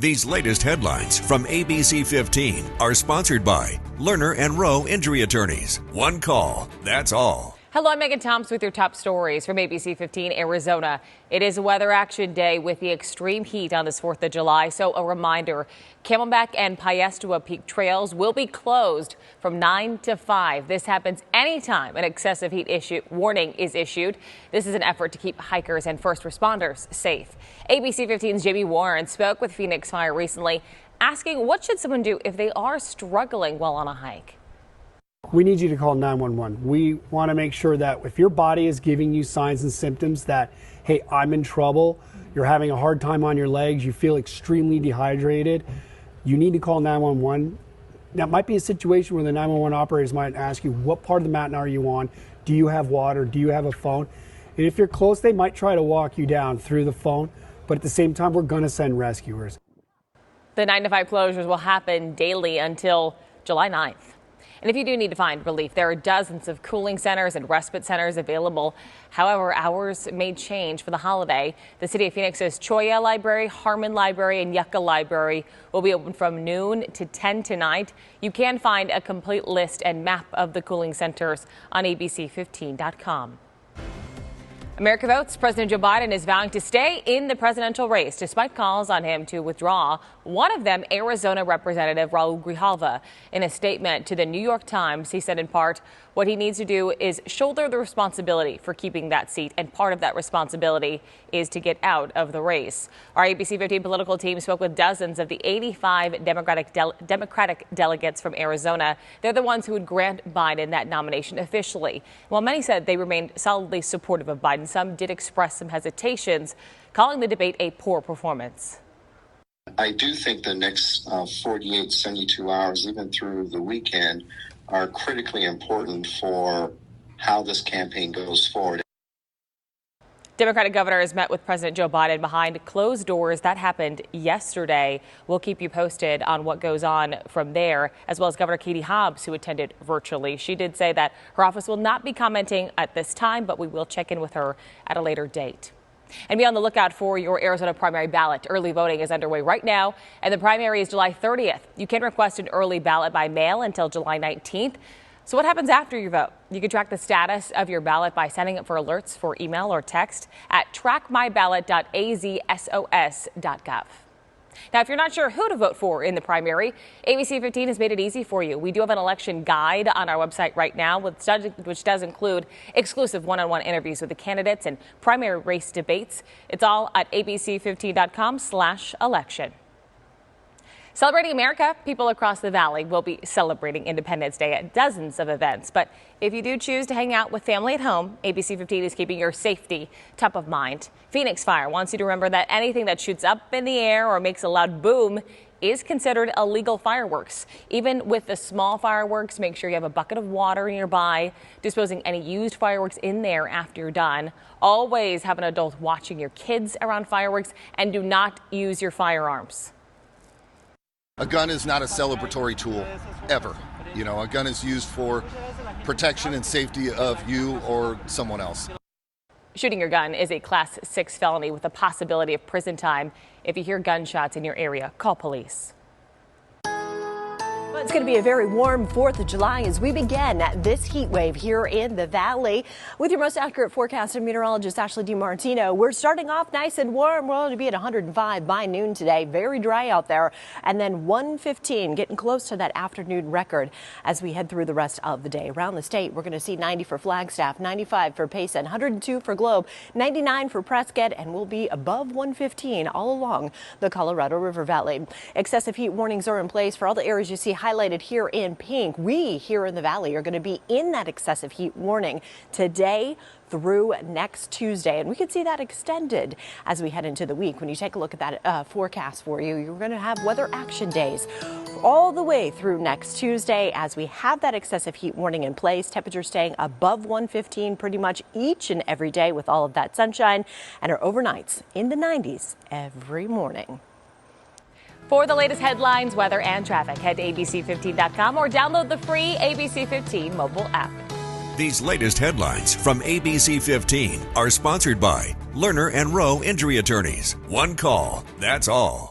These latest headlines from ABC15 are sponsored by Lerner and Rowe Injury Attorneys. One call, that's all. Hello, I'm Megan Thompson with your top stories from ABC15 Arizona. It is Weather Action Day with the extreme heat on this 4th of July. So a reminder, Camelback and Piestewa Peak trails will be closed from 9 to 5. This happens anytime an excessive heat warning is issued. This is an effort to keep hikers and first responders safe. ABC15's Jamie Warren spoke with Phoenix Fire recently, asking what should someone do if they are struggling while on a hike. We need you to call 911. We want to make sure that if your body is giving you signs and symptoms that, hey, I'm in trouble, you're having a hard time on your legs, you feel extremely dehydrated, you need to call 911. That might be a situation where the 911 operators might ask you, what part of the mountain are you on? Do you have water? Do you have a phone? And if you're close, they might try to walk you down through the phone. But at the same time, we're going to send rescuers. The 9 to 5 closures will happen daily until July 9th. And if you do need to find relief, there are dozens of cooling centers and respite centers available. However, hours may change for the holiday. The City of Phoenix's Choya Library, Harmon Library, and Yucca Library will be open from noon to 10 tonight. You can find a complete list and map of the cooling centers on ABC15.com. America votes. President Joe Biden is vowing to stay in the presidential race despite calls on him to withdraw. One of them, Arizona Representative Raul Grijalva. In a statement to the New York Times, he said in part, what he needs to do is shoulder the responsibility for keeping that seat, and part of that responsibility is to get out of the race. Our ABC 15 political team spoke with dozens of the 85 Democratic delegates from Arizona. They're the ones who would grant Biden that nomination officially. While many said they remained solidly supportive of Biden, some did express some hesitations, calling the debate a poor performance. I do think the next 48, 72 hours, even through the weekend, are critically important for how this campaign goes forward. Democratic governors met with President Joe Biden behind closed doors. That happened yesterday. We'll keep you posted on what goes on from there, as well as Governor Katie Hobbs, who attended virtually. She did say that her office will not be commenting at this time, but we will check in with her at a later date. And be on the lookout for your Arizona primary ballot. Early voting is underway right now, and the primary is July 30th. You can request an early ballot by mail until July 19th. So what happens after you vote? You can track the status of your ballot by signing up for alerts for email or text at trackmyballot.azsos.gov. Now, if you're not sure who to vote for in the primary, ABC 15 has made it easy for you. We do have an election guide on our website right now, which does include exclusive one-on-one interviews with the candidates and primary race debates. It's all at abc15.com/election. Celebrating America, people across the valley will be celebrating Independence Day at dozens of events. But if you do choose to hang out with family at home, ABC 15 is keeping your safety top of mind. Phoenix Fire wants you to remember that anything that shoots up in the air or makes a loud boom is considered illegal fireworks. Even with the small fireworks, make sure you have a bucket of water nearby, disposing any used fireworks in there after you're done. Always have an adult watching your kids around fireworks, and do not use your firearms. A gun is not a celebratory tool, ever. You know, a gun is used for protection and safety of you or someone else. Shooting your gun is a Class 6 felony with a possibility of prison time. If you hear gunshots in your area, call police. It's going to be a very warm 4th of July as we begin this heat wave here in the valley. With your most accurate forecast and meteorologist Ashley DiMartino, we're starting off nice and warm. We're going to be at 105 by noon today. Very dry out there. And then 115, getting close to that afternoon record as we head through the rest of the day. Around the state, we're going to see 90 for Flagstaff, 95 for Payson, 102 for Globe, 99 for Prescott, and we'll be above 115 all along the Colorado River Valley. Excessive heat warnings are in place for all the areas you see highlighted here in pink. We here in the valley are going to be in that excessive heat warning today through next Tuesday, and we could see that extended as we head into the week. When you take a look at that forecast for you, you're going to have weather action days all the way through next Tuesday as we have that excessive heat warning in place. Temperatures staying above 115 pretty much each and every day with all of that sunshine, and our overnights in the 90s every morning. For the latest headlines, weather, and traffic, head to abc15.com or download the free ABC 15 mobile app. These latest headlines from ABC15 are sponsored by Lerner and Rowe Injury Attorneys. One call, that's all.